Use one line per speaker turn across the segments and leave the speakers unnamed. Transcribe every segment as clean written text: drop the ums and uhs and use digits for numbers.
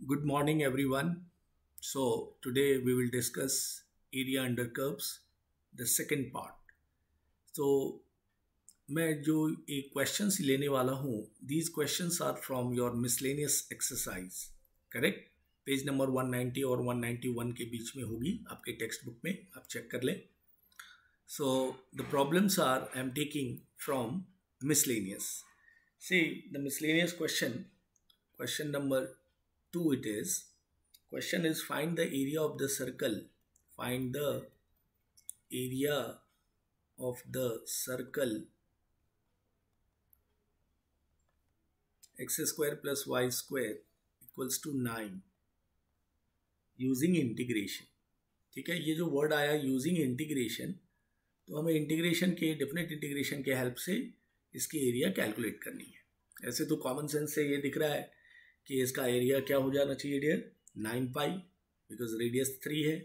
Good morning, everyone. So, today we will discuss area under curves, the second part. तो मैं जो एक questions लेने वाला हूँ, these questions are from your miscellaneous exercise, correct? Page number 190 और 191 के बीच में होगी आपके टेक्स्ट बुक में, आप चेक कर लें. So, the problems are I am taking from miscellaneous. See, the miscellaneous question number 2 it is. Question is find the area of the circle. Find the area of the circle x square plus y square equals to 9 using integration. ठीक है, ये जो word आया using integration, तो हमें integration के definite integration के help से इसकी एरिया कैलकुलेट करनी है. ऐसे तो कॉमन सेंस से ये दिख रहा है कि इसका एरिया क्या हो जाना चाहिए डियर, 9 पाई, बिकॉज रेडियस 3 है,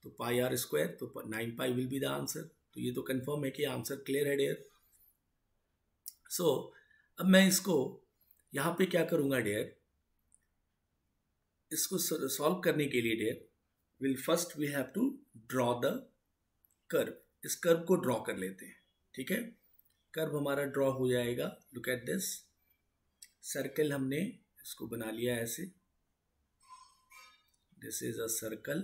तो पाई आर स्क्वायर, तो 9 पाई विल बी द आंसर. तो ये तो कंफर्म है कि आंसर क्लियर है डियर. सो अब मैं इसको यहाँ पे क्या करूँगा डियर, इसको सॉल्व करने के लिए dear first we have to draw the curve. इस कर्व को ड्रॉ कर लेते हैं. ठीक है, कर्व हमारा ड्रॉ हो जाएगा. लुक एट दिस सर्कल, हमने इसको बना लिया ऐसे. This is a circle.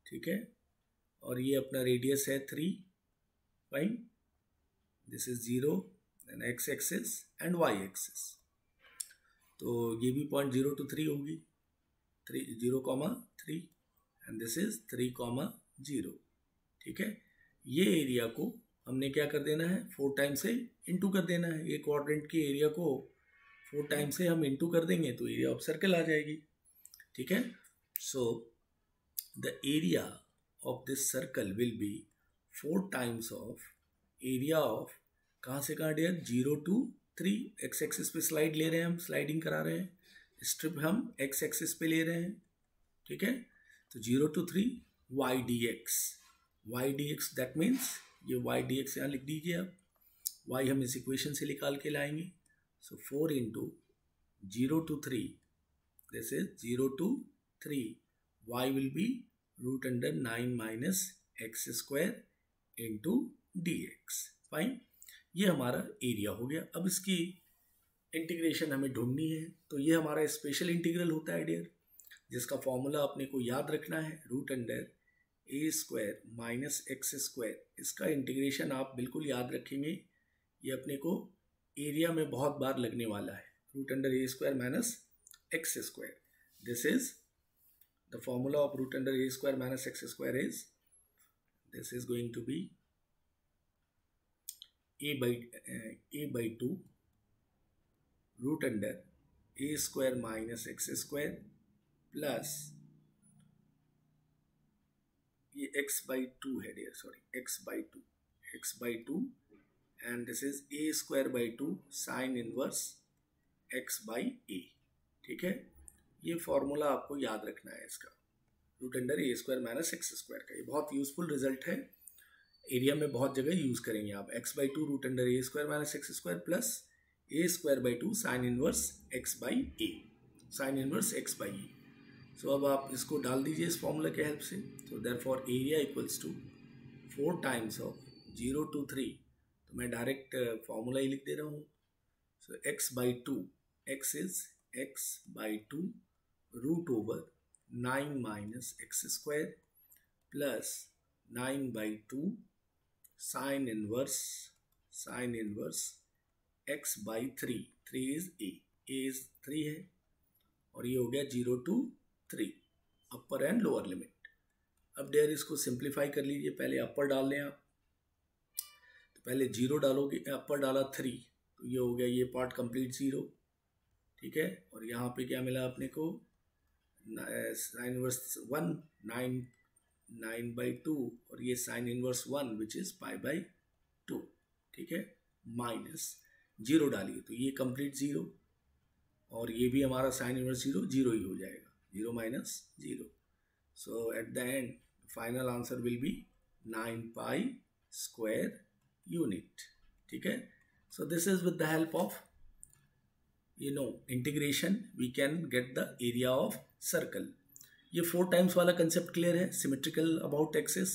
ठीक है, और ये अपना रेडियस है 3. Fine, this is 0 and x axis and y axis. तो ये भी पॉइंट 0 to 3 होगी, 0,3 एंड दिस इज 3,0. ठीक है, ये एरिया को हमने क्या कर देना है, 4 टाइम्स से इंटू कर देना है. ये क्वाड्रेंट की एरिया को 4 टाइम्स से हम इंटू कर देंगे तो एरिया ऑफ सर्कल आ जाएगी. ठीक है, so the area of this circle will B 4 times of area of, कहाँ से कहाँ डियर, 0 to 3. एक्स एक्सिस पे स्लाइड ले रहे हैं, हम स्लाइडिंग करा रहे हैं, स्ट्रिप हम एक्स एक्सिस पे ले रहे हैं. ठीक है, तो 0 to 3 y d x, that means ये वाई डी एक्स यहाँ लिख दीजिए आप. वाई हम इस इक्वेशन से निकाल के लाएंगे. So 4 into 0 to 3, this is 0 to 3, y will be root under 9 minus x square into d x. Fine, ये हमारा एरिया हो गया. अब इसकी इंटीग्रेशन हमें ढूंढनी है, तो ये हमारा स्पेशल इंटीग्रल होता है डियर, जिसका फॉर्मूला अपने को याद रखना है, root under a square minus x square. इसका इंटीग्रेशन आप बिल्कुल याद रखेंगे, ये अपने को एरिया में बहुत बार लगने वाला है. Root under a square minus x square, this is the formula of root under a square minus x square is, this is going to be a by 2 root under a square minus x square plus ये x by 2 है dear, sorry x by 2 and this is a square by 2 sine inverse x by a. ठीक है, ये formula आपको याद रखना है इसका, root under a square minus x square का. ये बहुत यूजफुल रिजल्ट है, एरिया में बहुत जगह यूज करेंगे आप. x by 2 root under a square minus x square plus a square by 2 sine inverse x by a, sine inverse x by a. So अब आप इसको डाल दीजिए इस फॉर्मूला के हेल्प से. तो therefore area equals to 4 times of 0 to 3, तो मैं डायरेक्ट फॉर्मूला ही लिख दे रहा हूँ. So x by 2, x is x by 2 root over 9 minus x square plus 9 by 2 sine inverse x by 3. 3 is a is 3 है, और ये हो गया 0 to 3, upper and lower limit. अब डेयर इसको सिंप्लीफाई कर लीजिए. पहले अपर डाल लें आप, तो पहले 0 डालोगे, अपर डाला 3, तो ये हो गया ये पार्ट कंप्लीट 0. ठीक है, और यहाँ पे क्या मिला अपने को, साइन इनवर्स 1, 9 by 2, और ये sign inverse 1 which is pi by 2. ठीक है, माइनस 0 डालिए तो ये कंप्लीट 0, और ये भी हमारा साइन इनवर्स 0 ही हो जाएगा, 0 minus 0. So at the end final answer will be 9 pi square unit. ठीक है, so this is with the help of integration we can get the area of circle. ये 4 टाइम्स वाला कंसेप्ट क्लियर है। Symmetrical about axis,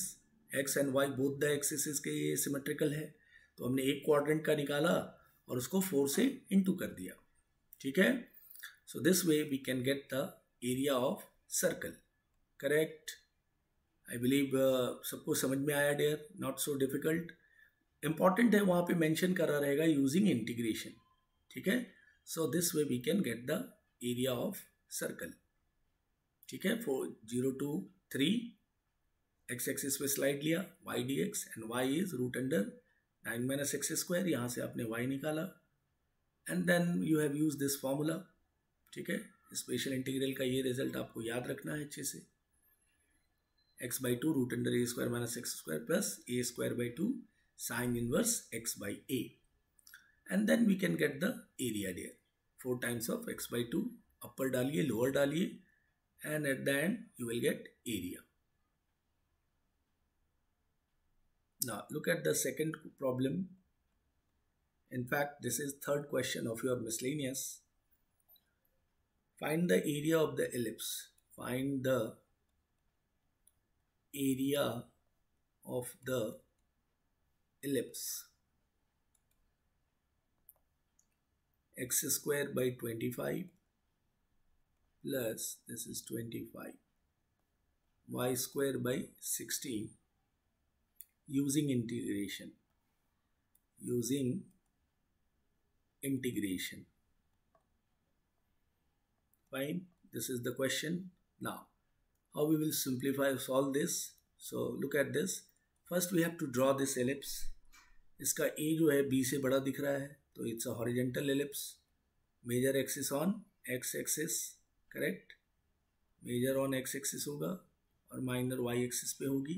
x and y both the axis के ये symmetrical है, तो हमने एक क्वाड्रेंट का निकाला और उसको 4 से इनटू कर दिया। ठीक है, so this way we can get the area of circle. Correct, I believe सबको समझ में आया dear, not so difficult. Important है वहाँ पे मेंशन करा रहेगा यूजिंग इंटीग्रेशन। ठीक है, so this way we can get the area of circle. ठीक है, 0 to 3 एक्स एक्सिस पे स्लाइड लिया, y d x and y is root under 9 minus x square, यहाँ से आपने वाई निकाला and then you have use this formula. ठीक है, स्पेशल इंटीग्रल का ये रिजल्ट आपको याद रखना है अच्छे से। X by two root under a square minus x square plus a square by two sine inverse x by a, and then we can get the area dear. 4 times of x by two, upper डालिए lower डालिए, and at the end you will get area. Now look at the second problem. In fact, this is third question of your miscellaneous. Find the area of the ellipse. Find the area of the ellipse. X square by 25 plus this is 25 y square by 16 using integration. Fine, this is the question. Now how we will simplify solve this? So look at this. First we have to draw this ellipse. इसका a जो है b से बड़ा दिख रहा है, तो it's a horizontal ellipse. Major axis on x axis, correct, major on x axis होगा और माइनर वाई एक्सिस पे होगी।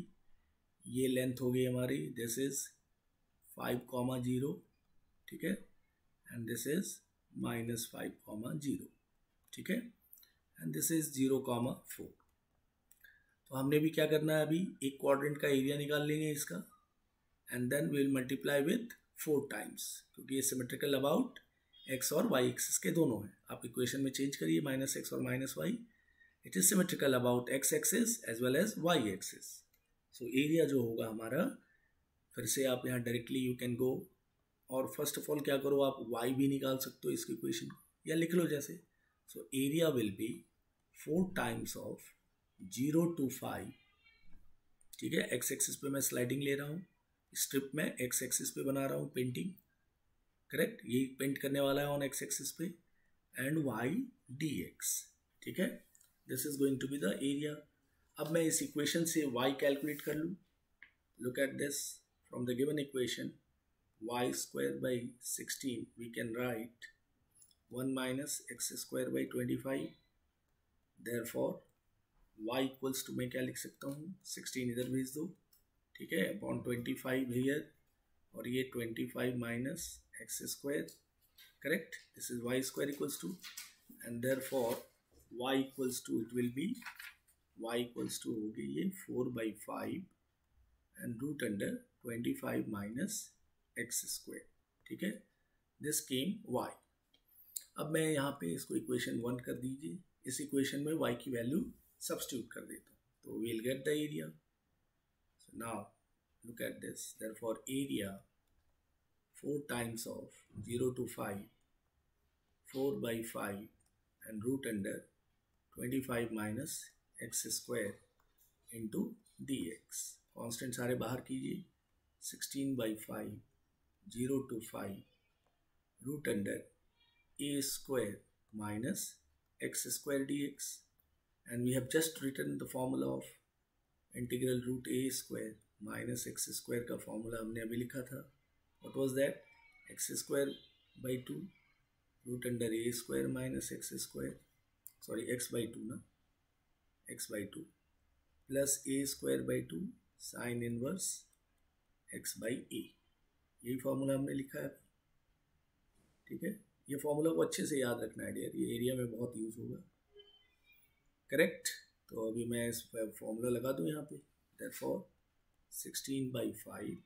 ये लेंथ हो गई हमारी, दिस इज 5,0, ठीक है, एंड दिस इज -5,0, ठीक है, एंड दिस इज 0,4। तो हमने भी क्या करना है, अभी एक क्वाड्रेंट का एरिया निकाल लेंगे इसका, and then we will multiply with 4 times, क्योंकि ये सिमेट्रिकल अबाउट एक्स और वाई एक्सिस के दोनों हैं। आप इक्वेशन में चेंज करिए -x और -y, it is symmetrical about x axis as well as y axis. So area जो होगा हमारा, फिर से आप यहाँ डायरेक्टली यू कैन गो, और फर्स्ट ऑफ ऑल क्या करो, आप y भी निकाल सकते हो इसकी इक्वेशन को, या लिख लो जैसे। So area will B 4 times of 0 to 5, ठीक है, एक्स एक्सिस पे मैं स्लाइडिंग ले रहा हूँ, स्ट्रिप में एक्स एक्सिस पे बना रहा हूँ पेंटिंग, करेक्ट, ये पेंट करने वाला है ऑन एक्स एक्सिस पे, एंड वाई डी एक्स, ठीक है, this is going to be the area. अब मैं इस इक्वेशन से y कैलकुलेट कर लूँ। Look at this, from the given equation y square by 16 we can write 1 minus x square by 25, therefore y equals to, मैं क्या लिख सकता हूँ, 16 इधर भेज दो, ठीक है, अपॉन 25 हियर, और ये 25 minus x square, correct, this is y square equals to, and therefore y equals to, it will be y equals to हो गई ये 4/5 and root under 25 minus x square, ठीक है, this came y। अब मैं यहाँ पे इसको इक्वेशन 1 कर दीजिए, इस इक्वेशन में y की वैल्यू सब्स्टिट्यूट कर देता हूँ, तो we'll get the area। So now look at this, therefore area 4 times of 0 to 5, 4/5 and root under 25 minus x square into dx, constant सारे बाहर कीजिए, 16/5, 0 to 5, root under a square minus x square dx, and we have just written the formula of integral root a square minus x square का formula हमने अभी लिखा था। What was that? x square by 2 root under a square minus x square, sorry, x by 2 ना, x by 2 plus a square by 2 sin inverse x by a, यही formula हमने लिखा है, ठीक है। ये फॉर्मूला को अच्छे से याद रखना है डियर, ये एरिया में बहुत यूज होगा, करेक्ट। तो अभी मैं इस फॉर्मूला लगा दूँ यहाँ पे, therefore 16/5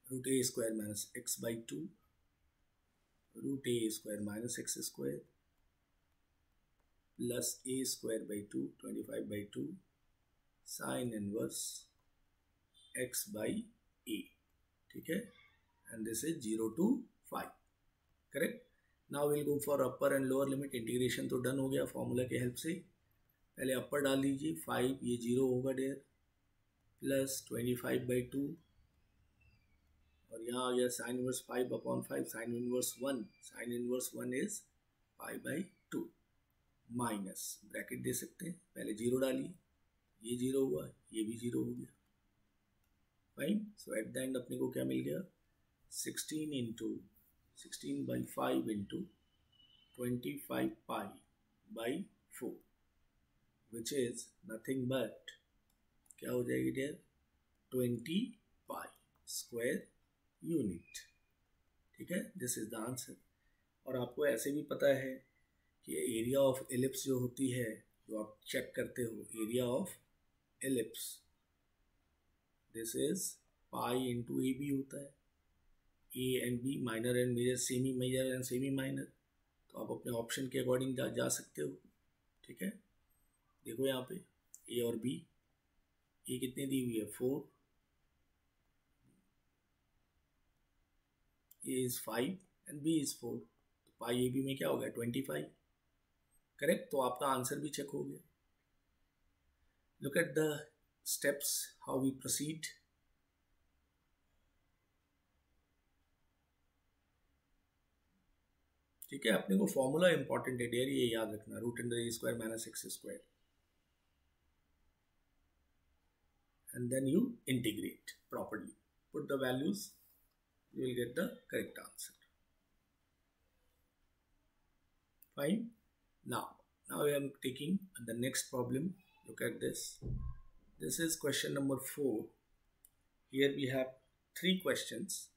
root a square minus x by 2 root a square minus x square plus a square by 2 25/2 sine inverse x by a, ठीक है, and this is 0 to 5, correct. Now will go for upper and lower limit. Integration तो done हो गया formula के help से। पहले अपर डाल लीजिए 5, ये 0 होगा डेयर, प्लस 25/2 और यहाँ आ गया sine inverse 5/5, sine inverse 1, sine inverse 1 is 5/2 minus bracket दे सकते हैं, पहले 0 डालिए, ये 0 हुआ, ये भी 0 हो गया, fine. So at the end अपने को क्या मिल गया, 16/5 into 25π/4 which is nothing but क्या हो जाएगी डेयर, 20 पाई स्क्वायर यूनिट, ठीक है। This is the answer. और आपको ऐसे भी पता है कि एरिया ऑफ एलिप्स जो होती है, जो आप चेक करते हो, area of ellipse, this is pi into a b होता है। A and b minor and major, semi major and semi minor, तो आप अपने ऑप्शन के अकॉर्डिंग जा सकते हो, ठीक है। देखो यहाँ पे ए और बी, ए कितनी दी हुई है 4, ए इज 5 एंड बी इज 4, तो पाई ए बी में क्या हो गया 25, करेक्ट। तो आपका आंसर भी चेक हो गया। Look at the steps how we proceed. ठीक है, अपने को फॉर्मूला इंपॉर्टेंट है डेयर, ये याद रखना, root under a square minus x square, and then you integrate properly, put the values, you will get the correct answer, fine। now I am taking the next problem. Look at this, this is question number 4। here we have 3 questions,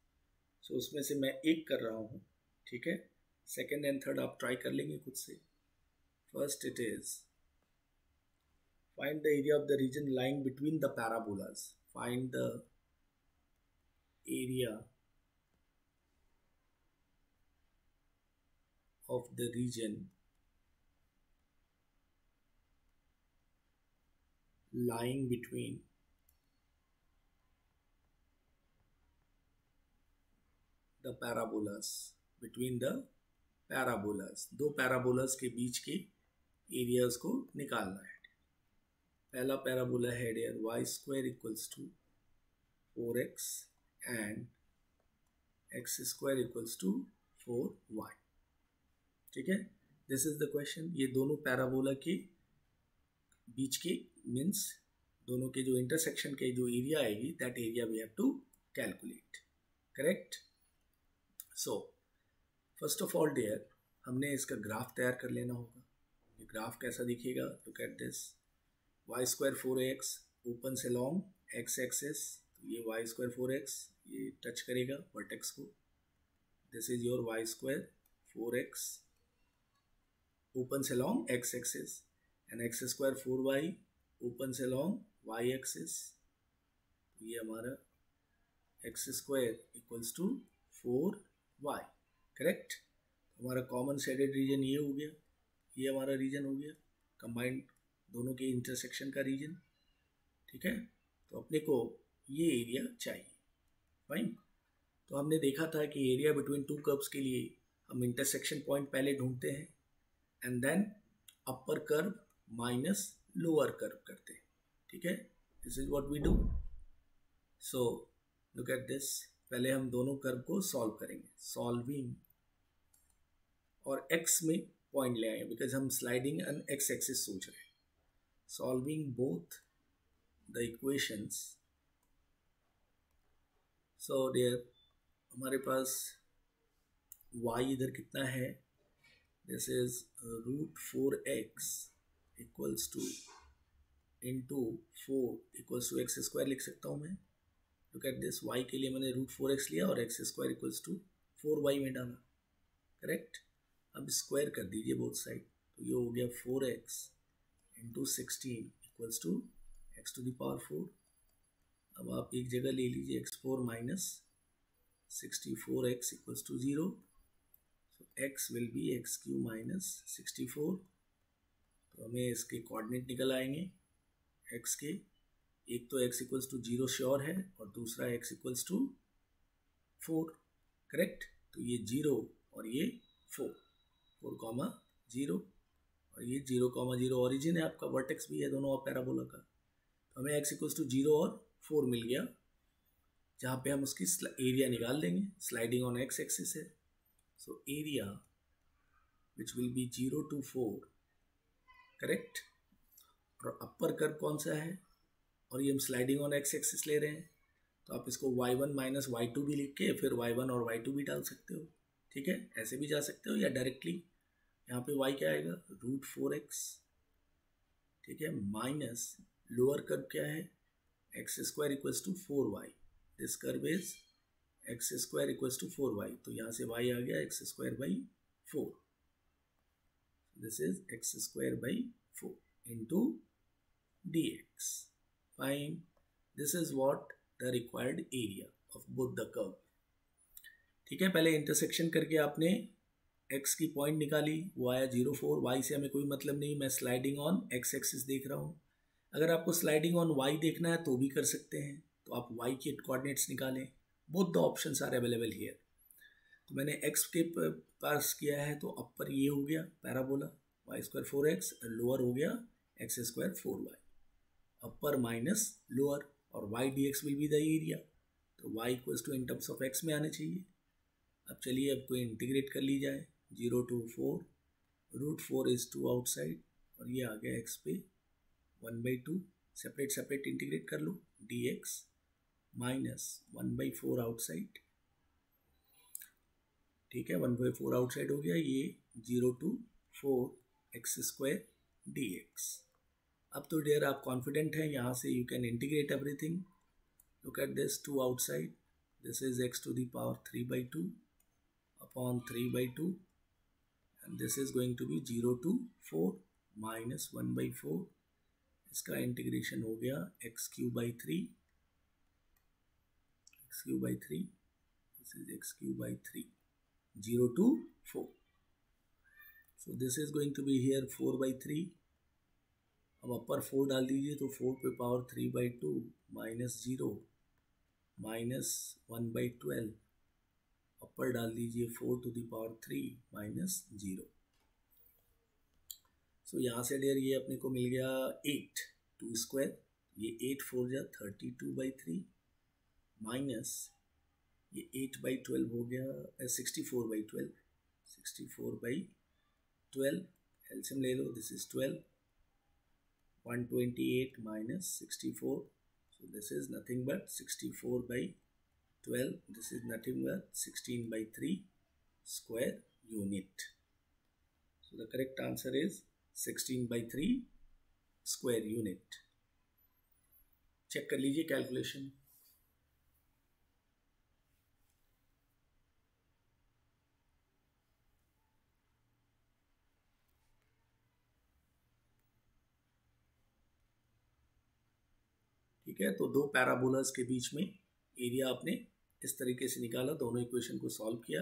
so उसमें से मैं एक कर रहा हूँ, ठीक है। Second and third आप ट्राई कर लेंगे खुद से। First it is find the area of the region lying between the parabolas, find the area of the region lying between the parabolas, between the parabolas, दो पैराबोलास के बीच के areas को निकालना है। पहला पैराबोला है dear y square equals to 4x and x square equals to 4y, ठीक है। This is the question. ये दोनों पैराबोला के बीच के मीन्स दोनों के जो इंटरसेक्शन के जो एरिया आएगी, that area we have to calculate, correct. So first of all dear हमने इसका ग्राफ तैयार कर लेना होगा। ये ग्राफ कैसा दिखेगा, look at this, y square 4x open से लॉन्ग एक्स एक्सेस, तो ये वाई स्क्वायर 4x ये टच करेगा वर्टेक्स को, this is your y square 4x open से long x axis, and x square 4y open से लॉन्ग वाई एक्सेस, तो ये हमारा x square equals to 4y, correct. हमारा कॉमन शेडेड रीजन ये हो गया, ये हमारा रीजन हो गया कंबाइंड दोनों के इंटरसेक्शन का रीजन, ठीक है। तो अपने को ये एरिया चाहिए, फाइन। तो हमने देखा था कि एरिया बिटवीन टू कर्व्स के लिए हम इंटरसेक्शन पॉइंट पहले ढूंढते हैं and then upper curve minus lower curve करते हैं, ठीक है। This is what we do. So look at this, पहले हम दोनों कर्व को सॉल्व करेंगे, सॉल्विंग, और एक्स में पॉइंट ले आएंगे बिकॉज हम स्लाइडिंग एंड एक्स एक्सिस सोच रहे हैं। Solving both the equations, so dear हमारे पास y इधर कितना है, this is root 4x equals to into 4 equals to x square लिख सकता हूँ मैं। लुक एट दिस, y के लिए मैंने रूट 4x लिया और x square equals to 4y में डाला, करेक्ट। अब स्क्वायर कर दीजिए बोथ साइड, तो ये हो गया 4x into 16 equals to x to the power 4। अब आप एक जगह ले लीजिए x4 minus 64x equals to 0, x will be x cube minus 64। तो हमें इसके कोऑर्डिनेट निकल आएंगे x के, एक तो x इक्वल्स टू 0 श्योर है और दूसरा x इक्वल्स टू 4, करेक्ट। तो ये 0 और ये 4, 4,0 और ये 0,0 ओरिजिन है आपका, वर्टेक्स भी है दोनों पैराबोला का। तो हमें x इक्वल्स टू 0 और 4 मिल गया, जहाँ पे हम उसकी एरिया निकाल देंगे, स्लाइडिंग ऑन x एक्सिस है। So area which will be 0 to 4, correct. और अपर कर्व कौन सा है, और ये हम स्लाइडिंग ऑन x एक्सिस ले रहे हैं, तो आप इसको y1 माइनस y2 भी लिख के फिर y1 और y2 भी डाल सकते हो, ठीक है। ऐसे भी जा सकते हो या डायरेक्टली यहाँ पे y क्या आएगा, √4x, ठीक है, माइनस लोअर कर्व क्या है, x square equals to 4y। This curve is x square equals to 4y, तो यहाँ से y आ गया x square by 4। This is x square by 4 into dx। Fine, this is what the required area of both the curve, ठीक है। पहले intersection करके आपने x की पॉइंट निकाली, वो आया 0, 4, y से हमें कोई मतलब नहीं, मैं स्लाइडिंग ऑन x एक्सिस देख रहा हूँ। अगर आपको स्लाइडिंग ऑन y देखना है तो भी कर सकते हैं, तो आप y के कोऑर्डिनेट्स निकालें, both the options are available here. तो मैंने x के पास किया है, तो अपर ये हो गया parabola y square 4x, lower हो गया x square 4y, upper minus lower, और y dx will be the area, तो y equals to in terms of x में आने चाहिए। अब चलिए अब कोई इंटीग्रेट कर ली जाए, 0 to 4, √4 इज 2 आउटसाइड, और ये आ गया x पे 1/2, सेपरेट सेपरेट इंटीग्रेट कर लो, dx माइनस 1/4 आउटसाइड, ठीक है, 1/4 आउटसाइड हो गया, ये 0 to 4 एक्स स्क्वायर dx। अब तो डियर आप कॉन्फिडेंट हैं, यहाँ से you can integrate everything. Look at this, 2 outside, this is x to the power 3/2 upon 3/2, and this is going to be 0 to 4 minus 1/4, इसका इंटीग्रेशन हो गया x³ 3, this is x³ 0 to 4, so this is going to be here 4/3। अब अपर 4 डाल दीजिए, तो 4 पे power 3/2 minus 0 minus 1/12, अपर डाल दीजिए 4 to the power 3 माइनस 0। सो यहाँ से डियर ये अपने को मिल गया 8, 2 स्क्वायर, ये 8 4 जा 32/3 माइनस ये 8/12 हो गया 64/12, 64/12, एलसीएम ले लो, this is 12, 128 minus 64, so this is nothing but 64/12, this is nothing but 16/3 square unit, so the correct answer is 16/3 square unit। Check कर लीजिए कैलकुलेशन। ठीक है, तो दो पैराबोलास के बीच में एरिया आपने इस तरीके से निकाला, दोनों इक्वेशन को सॉल्व किया,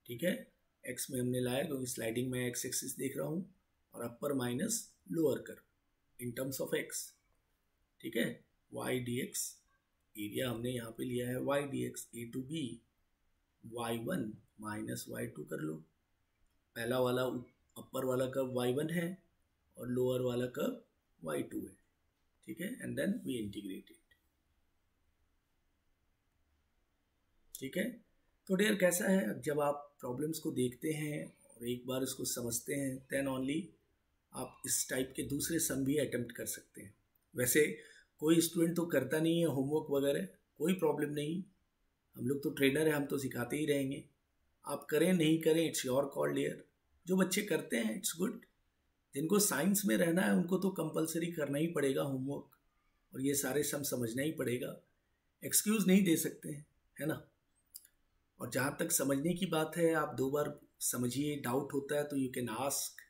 ठीक है। x में हमने लाया क्योंकि स्लाइडिंग में x एक्सिस देख रहा हूँ, और अपर माइनस लोअर कर इन टर्म्स ऑफ x, ठीक है। y dx एरिया हमने यहाँ पे लिया है y dx, a to b y1 minus y2 कर लो, पहला वाला अपर वाला कर्व y1 है और लोअर वाला कर्व y2 है, ठीक है, and then we integrate it, ठीक है। तो डियर कैसा है, जब आप प्रॉब्लम्स को देखते हैं और एक बार इसको समझते हैं, देन ओनली आप इस टाइप के दूसरे सम भी अटेम्प्ट कर सकते हैं। वैसे कोई स्टूडेंट तो करता नहीं है होमवर्क वगैरह, कोई प्रॉब्लम नहीं, हम लोग तो ट्रेनर हैं, हम तो सिखाते ही रहेंगे, आप करें नहीं करें इट्स योर कॉल डियर। जो बच्चे करते हैं इट्स गुड, जिनको साइंस में रहना है उनको तो कंपलसरी करना ही पड़ेगा होमवर्क, और ये सारे सम समझना ही पड़ेगा, एक्सक्यूज़ नहीं दे सकते हैं, है ना। और जहाँ तक समझने की बात है, आप 2 बार समझिए, डाउट होता है तो यू कैन आस्क,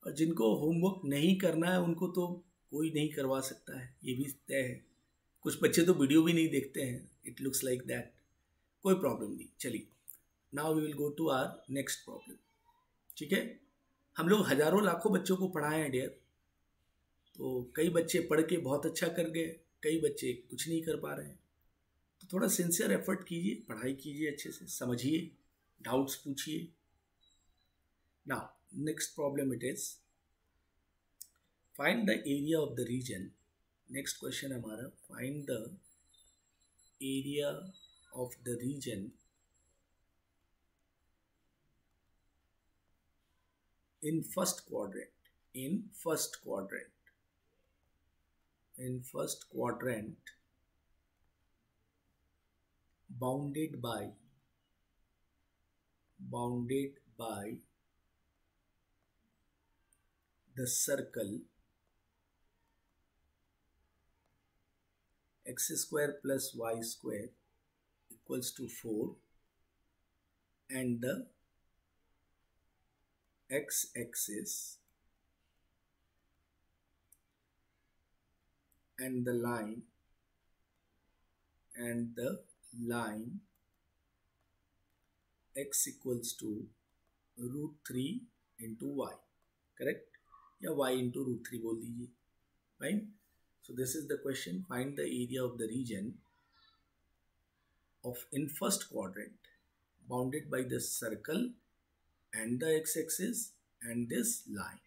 और जिनको होमवर्क नहीं करना है उनको तो कोई नहीं करवा सकता है, ये भी तय है। कुछ बच्चे तो वीडियो भी नहीं देखते हैं, इट लुक्स लाइक दैट, कोई प्रॉब्लम नहीं। चलिए now we will go to our next problem. ठीक है, हम लोग हजारों लाखों बच्चों को पढ़ाए हैं डियर, तो कई बच्चे पढ़ के बहुत अच्छा कर गए, कई बच्चे कुछ नहीं कर पा रहे हैं। तो थोड़ा सिंसियर एफर्ट कीजिए, पढ़ाई कीजिए, अच्छे से समझिए, डाउट्स पूछिए। Now next problem it is find the area of the region. Next question हमारा, find the area of the region in first quadrant, in first quadrant bounded by the circle x square plus y square equals to 4 and the x-axis and the line x equals to √3 into y, correct? या y into √3 बोल दीजिए, fine. So this is the question, find the area of the region of in first quadrant bounded by the circle and the x-axis and this line.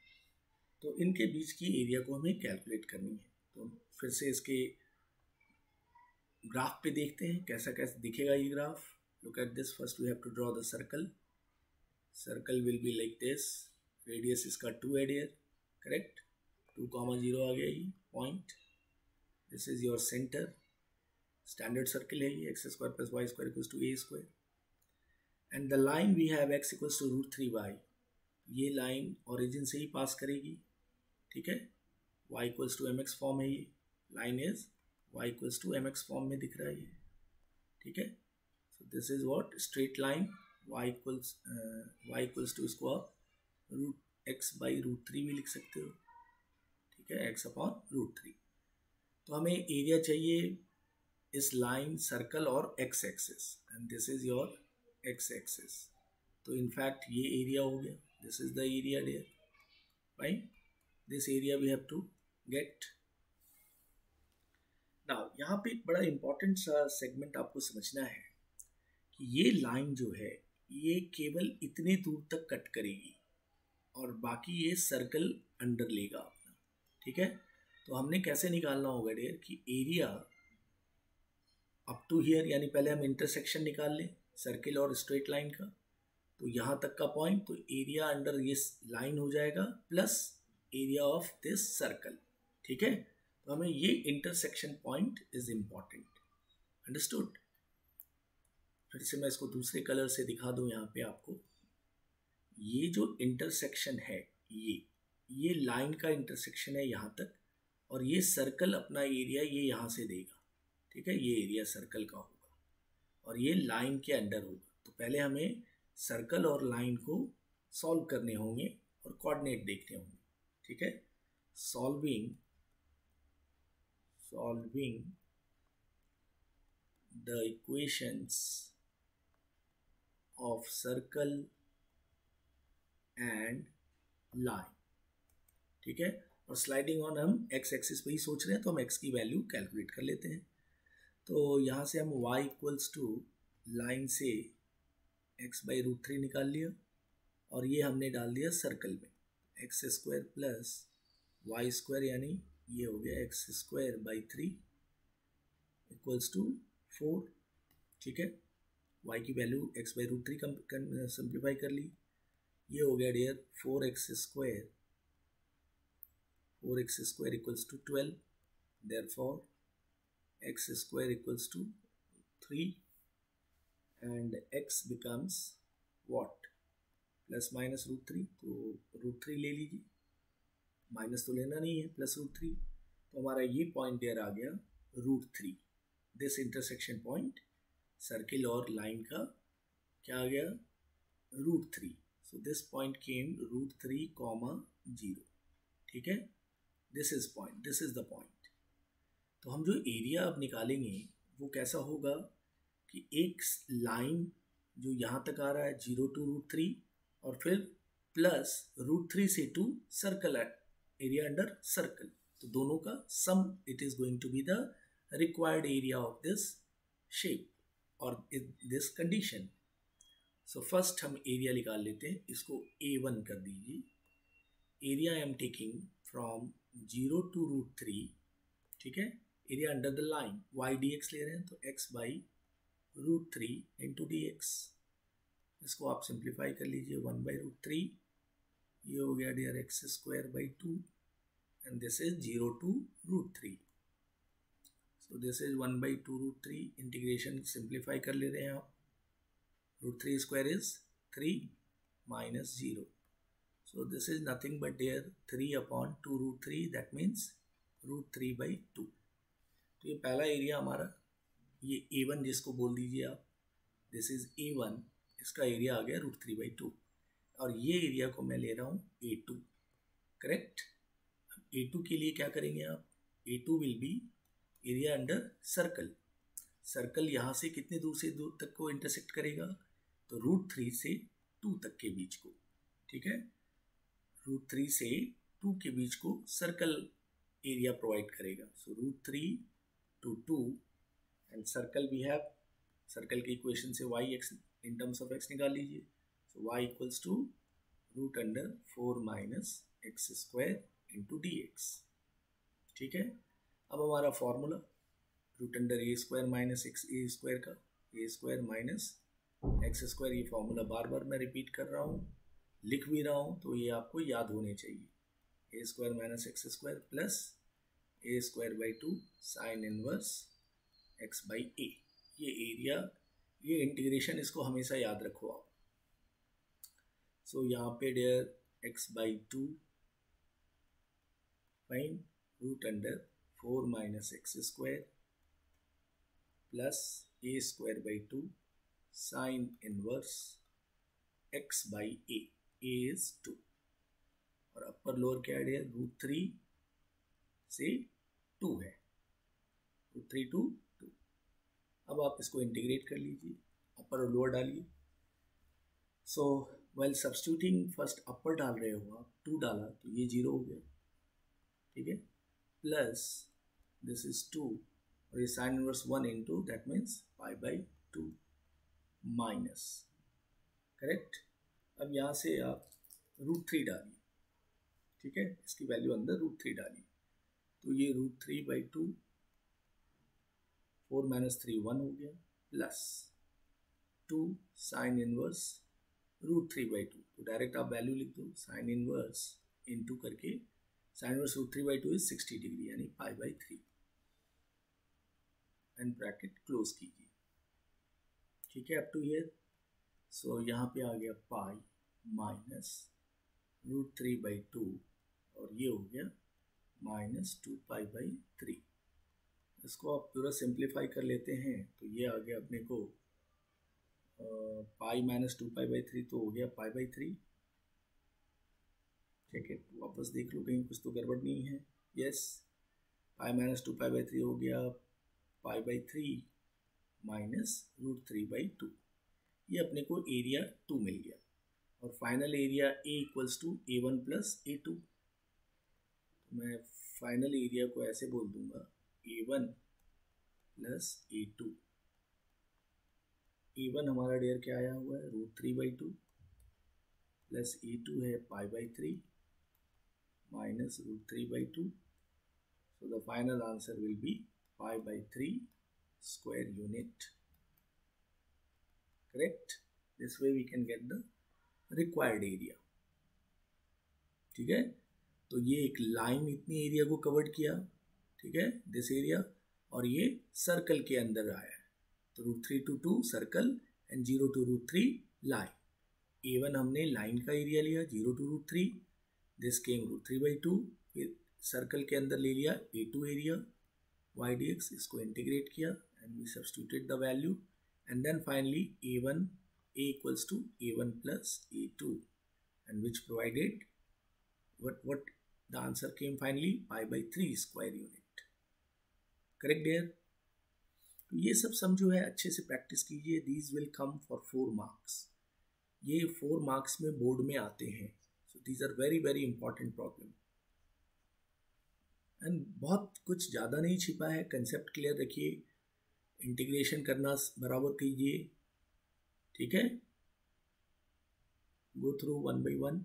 तो इनके बीच की area को हमें calculate करनी है। तो फिर से इसके ग्राफ पे देखते हैं कैसा कैसा दिखेगा ये graph. Look at this, first we have to draw the circle. Circle will be like this, radius इसका 2 है डियर, करेक्ट? 2,0 आ गया ये point. This is your centre, standard circle है ये, x square plus y square equals to a square and the line we have x equals to √3y। ये line origin से ही पास करेगी, ठीक है? y equals to mx form है, ये line is y equals to mx form में दिख रहा है ये, ठीक है? So this is what straight line y equals to, इसको आप x/√3 भी लिख सकते हो, ठीक है? x/√3। तो हमें एरिया चाहिए इस लाइन, सर्कल और x axis, and this is your x axis. तो इनफैक्ट ये एरिया हो गया, this is the area dear, right? This area we have to get. Now यहाँ पे एक बड़ा इंपॉर्टेंट सा सेगमेंट आपको समझना है कि ये लाइन जो है ये केवल इतने दूर तक कट करेगी और बाकी ये सर्कल अंडर लेगा अपना, ठीक है? तो हमने कैसे निकालना होगा डियर कि एरिया अप टू हियर, यानी पहले हम इंटरसेक्शन निकाल लें सर्किल और स्ट्रेट लाइन का, तो यहाँ तक का पॉइंट, तो एरिया अंडर ये लाइन हो जाएगा plus area of this circle, ठीक है? तो हमें ये intersection point is important, understood? फिर से मैं इसको दूसरे कलर से दिखा दूं यहाँ पे आपको। ये जो इंटरसेक्शन है ये लाइन का इंटरसेक्शन है यहाँ तक, और ये सर्कल अपना एरिया ये यहाँ से देगा, ठीक है? ये एरिया सर्कल का होगा और ये लाइन के अंडर होगा। तो पहले हमें सर्कल और लाइन को सॉल्व करने होंगे और कोऑर्डिनेट देखने होंगे, ठीक है? Solving the equations of circle and line, ठीक है? और स्लाइडिंग ऑन हम x एक्सिस पे ही सोच रहे हैं, तो हम x की वैल्यू कैलकुलेट कर लेते हैं। तो यहाँ से हम y इक्वल्स टू लाइन से x/√3 निकाल लिया और ये हमने डाल दिया सर्कल में, x square plus y square, यानी ये हो गया x²/3 इक्वल्स टू 4, ठीक है? y की वैल्यू x/√3 सिंप्लीफाई कर ली, ये हो गया dear 4x² equals to 12, therefore x² equals to 3 and x becomes what? Plus minus √3, तो √3 ले लीजिए, माइनस तो लेना नहीं है, प्लस √3। तो हमारा ये पॉइंट डियर आ गया √3। दिस इंटरसेक्शन पॉइंट सर्किल और लाइन का क्या आ गया? √3। सो दिस पॉइंट केम √3, 0, ठीक है? This is point, this is the point. तो हम जो एरिया अब निकालेंगे वो कैसा होगा कि एक लाइन जो यहाँ तक आ रहा है 0 to √3 और फिर प्लस √3 से 2 सर्कल एरिया अंडर सर्कल, तो दोनों का sum it is going to be the required area of this shape और दिस कंडीशन। सो फर्स्ट हम एरिया निकाल लेते हैं, इसको A1 कर दीजिए। Area I am taking from 0 to √3, ठीक है, area under the line y dx ले रहे हैं तो x बाई √3 इंटू dx। इसको आप सिंप्लीफाई कर लीजिए, 1 बाई √3, ये हो गया dear x² by 2 and this is 0 to √3। So this is 1 by 2 √3, integration simplify कर ले रहे हैं आप, √3² is 3 minus 0, so this is nothing but there 3 upon 2 √3, that means √3 by 2। तो ये पहला एरिया हमारा, ये A1 जिसको बोल दीजिए आप, दिस इज A1, इसका एरिया आ गया √3 by 2 और ये एरिया को मैं ले रहा हूँ A2, करेक्ट। अब A2 के लिए क्या करेंगे आप, A2 will be area under circle. Circle यहाँ से कितने दूर से दूर तक को इंटरसेक्ट करेगा, तो √3 से 2 तक के बीच को, ठीक है, √3 से 2 के बीच को सर्कल एरिया प्रोवाइड करेगा। So √3 to 2 and circle we have, circle के इक्वेशन से y x in terms of x निकाल लीजिए, so y equals to √4 minus x² into dx, ठीक है। अब हमारा फॉर्मूला √a² माइनस a² का, a² माइनस x², ये फॉर्मूला बार बार मैं रिपीट कर रहा हूँ, लिख भी रहा हूँ, तो ये आपको याद होने चाहिए, a² minus x² plus a² by 2 sine inverse x by a। ये एरिया, ये इंटीग्रेशन, इसको हमेशा याद रखो आप। सो यहाँ पे dear x by 2 fine √4 minus x² plus a² by 2 sine inverse x by a, a is 2 और अपर लोअर क्या है, √3 से 2 है, √3 to 2। अब आप इसको इंटीग्रेट कर लीजिए, अपर और लोअर डालिए। सो वेल सब्स्टिट्यूटिंग, फर्स्ट अपर डाल रहे हो आप, 2 डाला तो ये 0 हो गया, ठीक है, प्लस दिस इज 2 और ये sign inverse 1 into that means pi by 2 minus, correct. अब यहाँ से आप √3 डालिए, ठीक है, इसकी वैल्यू अंदर √3 डालिए, तो ये √3 बाई 2, 4 माइनस 3 1 हो गया, प्लस 2 साइन इनवर्स √3 बाई 2, तो डायरेक्ट आप वैल्यू लिख दो, साइन इनवर्स इनटू करके, sine inverse √3 by 2 is 60 degree यानी pi by 3 and bracket close कीजिए, ठीक है, अप टू हियर। सो यहाँ पे आ गया पाई माइनस √3 बाई 2 और ये हो गया माइनस 2 पाई बाई 3। इसको आप पूरा सिंप्लीफाई कर लेते हैं तो ये आ गया अपने को पाई माइनस 2 पाई बाई 3, तो हो गया पाई बाई 3, ठीक है। वापस देख लो कहीं कुछ तो गड़बड़ नहीं है, yes, pi minus 2 pi by 3 हो गया पाई बाई 3 माइनस √3 बाई 2, ये अपने को एरिया 2 मिल गया और final area A equals to A1 plus A2। तो मैं फाइनल एरिया को ऐसे बोल दूंगा A1 प्लस A2। A1 हमारा डियर क्या आया हुआ है, √3 बाई 2 प्लस A2 है पाई by 3 minus √3 by 2। So the final answer will B pi by 3 square unit, correct। This way we can get the required area, ठीक है। तो ये एक लाइन इतनी एरिया को कवर्ड किया, ठीक है, दिस एरिया, और ये सर्कल के अंदर आया है, तो √3 to 2 circle and 0 to √3 line. A1 हमने लाइन का एरिया लिया 0 to √3, दिस केम √3 बाई 2, फिर सर्कल के अंदर ले लिया A2 एरिया y dx, इसको इंटीग्रेट किया and we substituted the value and then finally A1 A equals to A1 plus A2 and which provided what the answer came finally, pi by 3 square unit, correct dear। तो ये सब सम जो है अच्छे से practice कीजिए. These will come for 4 marks. ये 4 marks में बोर्ड में आते हैं. So these are very very important problem. And बहुत कुछ ज़्यादा नहीं छिपा है. कंसेप्ट क्लियर रखिए, इंटीग्रेशन करना बराबर कीजिए. ठीक है, go through one by one.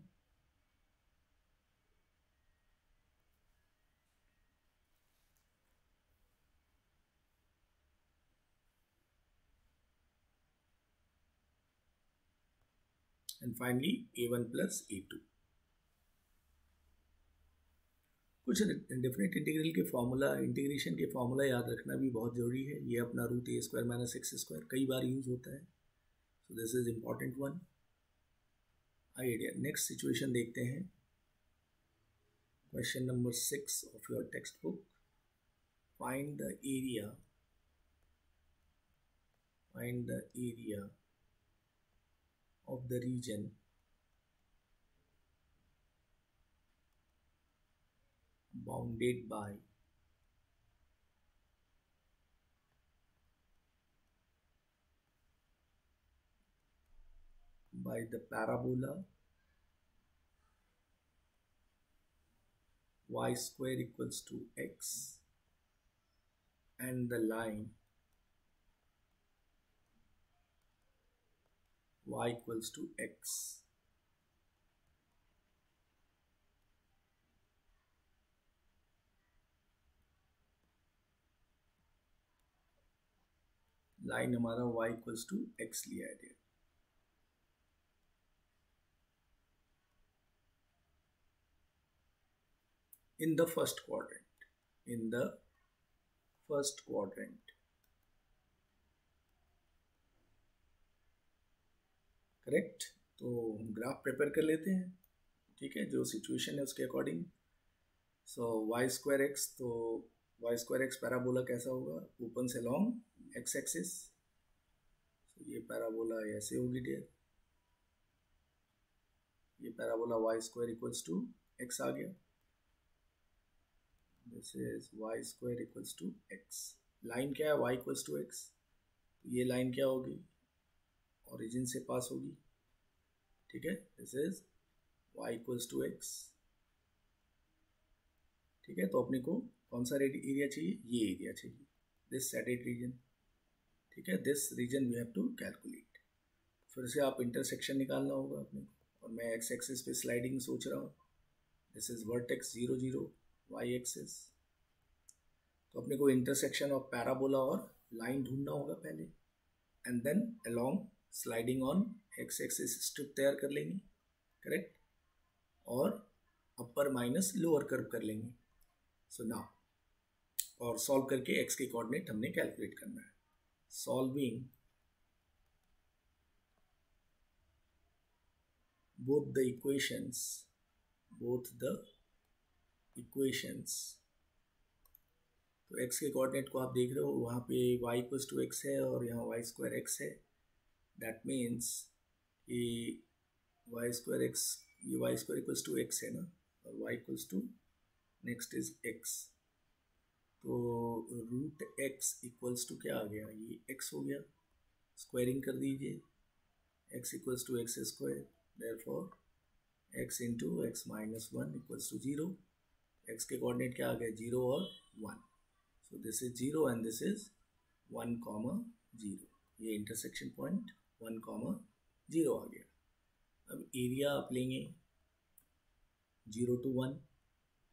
And finally a1 plus a2. कुछ डिफरेंट इंटीग्रल के फॉर्मूला, इंटीग्रेशन के फॉर्मूला याद रखना भी बहुत ज़रूरी है. ये अपना root a square minus x square कई बार यूज होता है. So this is important one. Idea. Next situation देखते हैं. Question number 6 of your text book. Find the area of the region bounded by the parabola y square equals to x and the line y equals to x. Line हमारा y equals to x लिया है. In the first quadrant, correct. तो हम graph prepare कर लेते हैं. ठीक है, जो सिचुएशन है उसके according. So y square x, तो वाई स्क्वायर एक्स पैराबोला कैसा होगा? ओपन से लॉन्ग एक्स एक्सिस. ये पैराबोला ऐसे होगी डियर. ये parabola y square equals to x आ गया. This is y square equals to x. Line क्या है? Y equals to x. ये लाइन क्या होगी? ओरिजिन से पास होगी. ठीक है, this is y equals to x. ठीक है, तो अपने को कौन सा एरिया चाहिए? ये एरिया चाहिए, दिस सेटेड रीजन. ठीक है, this region we have to calculate. फिर से आप इंटरसेक्शन निकालना होगा अपने को. और मैं एक्स एक्सिस पे स्लाइडिंग सोच रहा हूँ. This is vertex 0 0 y axis. तो अपने को इंटरसेक्शन ऑफ पैराबोला और लाइन ढूंढना होगा पहले. And then along sliding on x axis strip तैयार कर लेंगे. करेक्ट. और अपर माइनस लोअर कर्व कर लेंगे. सो नाउ, और सॉल्व करके एक्स के कोऑर्डिनेट हमने कैलकुलेट करना है. Solving both the equations. तो x के कोऑर्डिनेट को आप देख रहे हो, वहाँ पे y इक्वल्स टू एक्स है और यहाँ वाई स्क्वायर एक्स है. दैट मीन्स ये वाई स्क्वायर एक्स, ये y square equals to x है ना, और y equals to next is x. तो रूट x इक्वल्स टू क्या आ गया? ये x हो गया. स्क्वायरिंग कर दीजिए. x equals to x square. Therefore x into x minus 1 equals to 0. x के कोऑर्डिनेट क्या आ गया? 0 और 1. So this is 0 and this is 1, 0. ये इंटरसेक्शन पॉइंट 1, 0 आ गया. अब एरिया आप लेंगे 0 to 1.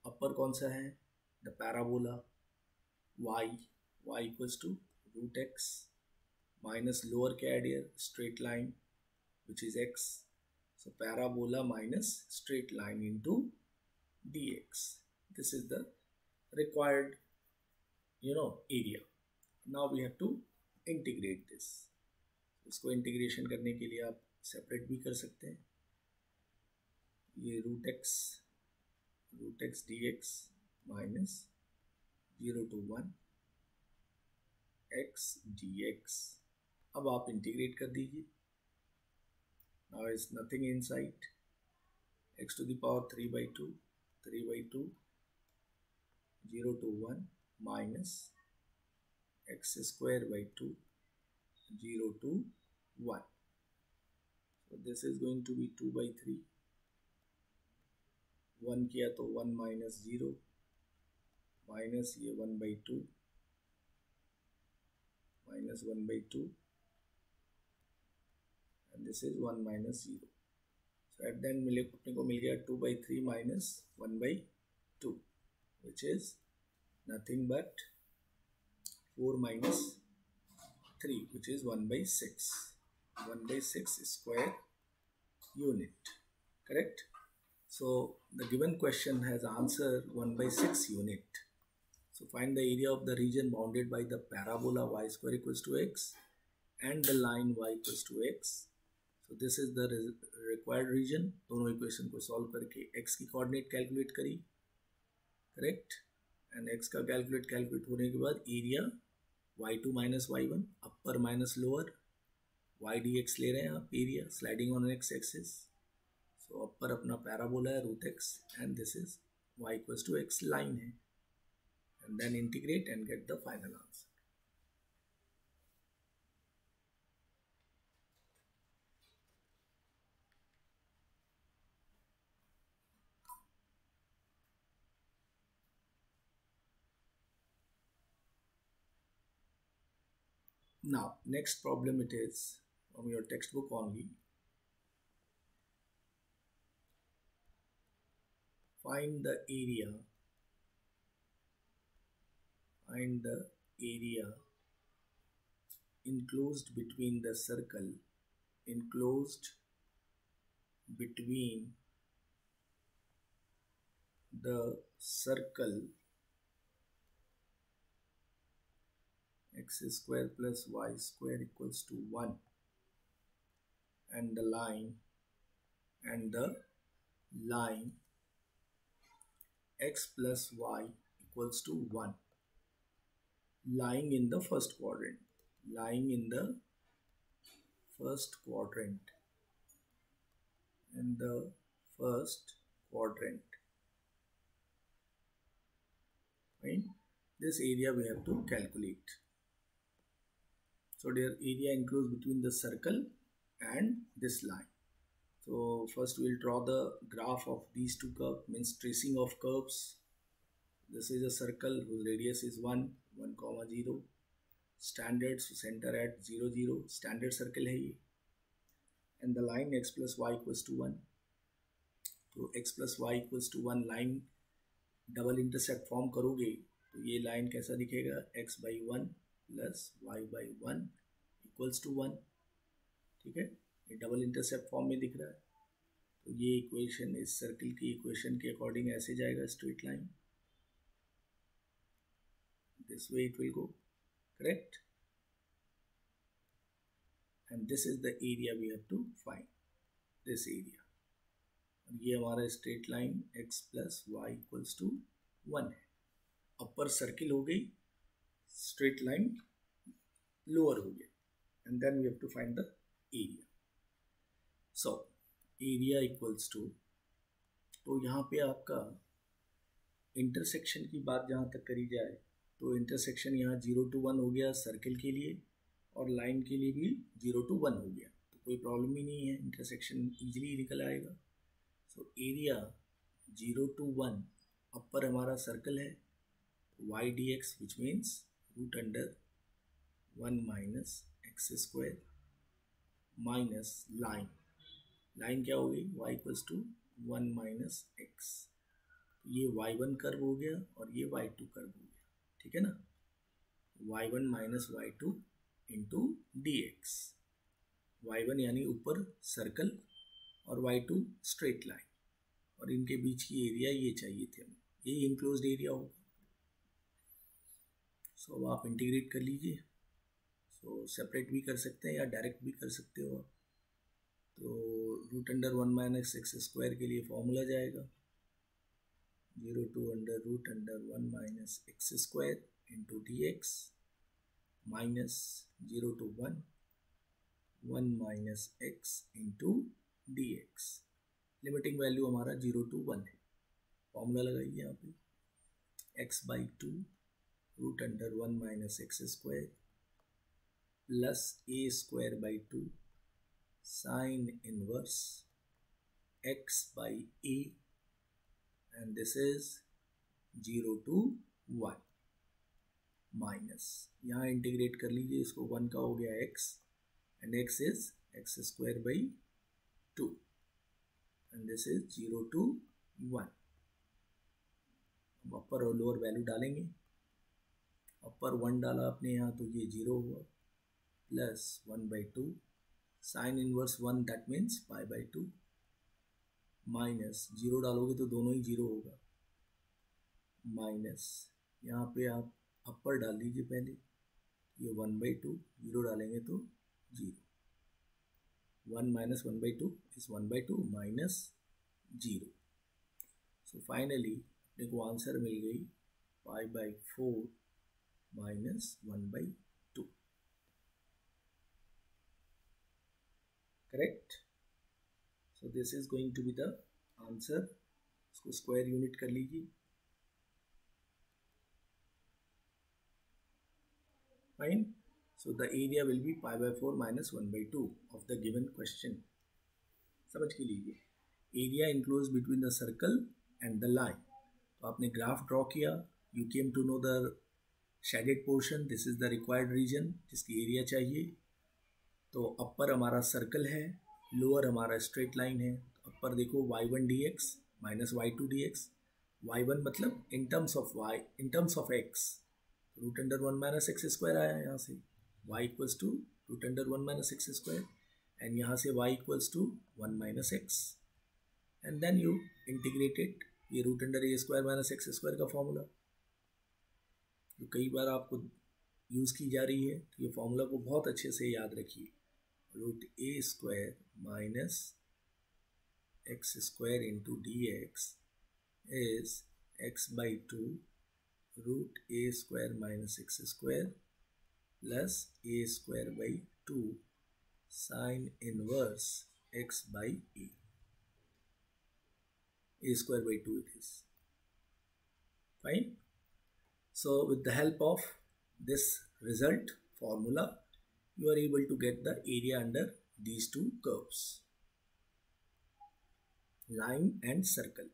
अपर कौन सा है? The parabola y equals to root x minus lower क्या है dear? Straight line which is x. So parabola minus straight line into dx. This is the required, area. Now we have to integrate this. इसको integration करने के लिए आप separate भी कर सकते हैं. ये root x dx minus 0 to 1 x dx. अब आप इंटीग्रेट कर दीजिए. Now is nothing inside. X to the power 3 by 2, 0 to 1 minus x square by 2 0 to 1. So this is going to be 2 by 3. 1 किया तो 1 minus 0 minus ये 1 by 2 minus 1 by 2 and this is 1 minus 0. So at the end अपने को मिल गया 2 by 3 minus 1 by 2 which is nothing but 4 minus 3 which is 1 by 6. 1 by 6 square unit. Correct? So the given question has answer 1 by 6 unit. So find the area of the region bounded by the parabola y square equals to x and the line y equals to x. So this is the required region. दोनों equation को solve करके x की coordinate calculate करी, correct, and x का calculate होने के बाद area y2 minus y1 upper minus lower y dx ले रहे हैं आप, area sliding on x axis. So upper अपना पैराबोला है root x and this is y equals to x line है, and then integrate and get the final answer. Now, next problem it is from your textbook only. Find the area enclosed between the circle, enclosed between the circle x square plus y square equals to 1 and the line x plus y equals to 1 lying in the first quadrant, right? This area we have to calculate. So their area enclosed between the circle and this line. So first we will draw the graph of these two curves, means tracing of curves. This is a circle whose radius is 1, 0. Standard, so center at 0, 0. Standard circle है ये. And the line x plus y equals to 1. तो x plus y equals to 1 line double intersect form करोगे तो ये line कैसा दिखेगा, x by 1 plus y by 1 equals to 1. ठीक है, ये डबल इंटरसेप्ट फॉर्म में दिख रहा है. तो ये इक्वेशन इस सर्कल की इक्वेशन के अकॉर्डिंग ऐसे जाएगा, straight line, this way it will go, correct. And this is the area we have to find, this area. और ये हमारा straight line x plus y equals to 1 है. अपर सर्किल हो गई, स्ट्रेट लाइन लोअर हो गया, and then we have to find the area. So area equals to, तो यहाँ पे आपका इंटरसेक्शन की बात जहाँ तक करी जाए तो इंटरसेक्शन यहाँ 0 to 1 हो गया सर्किल के लिए, और लाइन के लिए भी 0 to 1 हो गया, तो कोई प्रॉब्लम ही नहीं है, इंटरसेक्शन ईजिली निकल आएगा. सो एरिया 0 to 1, अपर हमारा सर्कल है, y dx which means root under 1 minus x square minus line क्या हो गई, y equals to 1 minus x. ये y1 कर्व हो गया और ये y2 कर्व हो गया, ठीक है ना. y1 minus y2 into dx. y1 यानी ऊपर सर्कल और y2 स्ट्रेट लाइन, और इनके बीच की एरिया ये चाहिए थे हमें, ये इंक्लोज्ड एरिया होगा. सो अब आप इंटीग्रेट कर लीजिए. सो सेपरेट भी कर सकते हैं या डायरेक्ट भी कर सकते हो आप. तो root under 1 minus x square के लिए फॉर्मूला जाएगा 0 to under root under 1 minus x square into d x minus 0 to 1 minus x into d x. Limiting value हमारा 0 to 1 है. फॉर्मूला लगाइए यहाँ पे, x by 2 root under 1 minus x square plus a square by 2 sine inverse x by a and this is 0 to 1 minus यहाँ integrate कर लीजिए इसको 1 का हो गया x and x is x square by 2 and this is 0 to 1. अब अपर और lower value डालेंगे. अपर 1 डाला आपने यहाँ तो ये 0 हुआ plus 1 by 2 sine inverse 1 that means pi by 2 minus 0 डालोगे तो दोनों ही 0 होगा माइनस यहाँ पे आप अपर डाल दीजिए पहले ये 1 by 2 0 डालेंगे तो 0 1 minus 1 by 2 is 1 by 2 minus 0. So finally अपने को आंसर मिल गई pi by 4 minus 1 by 2. Correct? So this is going to be the answer. इसको स्क्वायर यूनिट कर लीजिए. Fine. So the area will be pi by 4 minus 1 by 2 of the given question. समझ के लीजिए. Area enclosed between the circle and the line. तो आपने graph draw किया. You came to know the shaded portion. This is the required region जिसकी area चाहिए. तो अपर हमारा सर्कल है, लोअर हमारा स्ट्रेट लाइन है. अपर देखो y1 dx minus y2 dx. y1 मतलब in terms of y, in terms of x. Root under 1 minus x square आया यहाँ से. y equals to root under 1 minus x square and यहाँ से y equals to 1 minus x and then you integrated ये root under a square minus x square का formula तो कई बार आपको यूज़ की जा रही है. तो ये फॉर्मूला को बहुत अच्छे से याद रखिए. Root a square minus x square into d x is x by 2 root a square minus x square plus a square by 2 sine inverse x by a square by 2 it is. Fine. So with the help of this result formula you are able to get the area under these two curves, line and circle.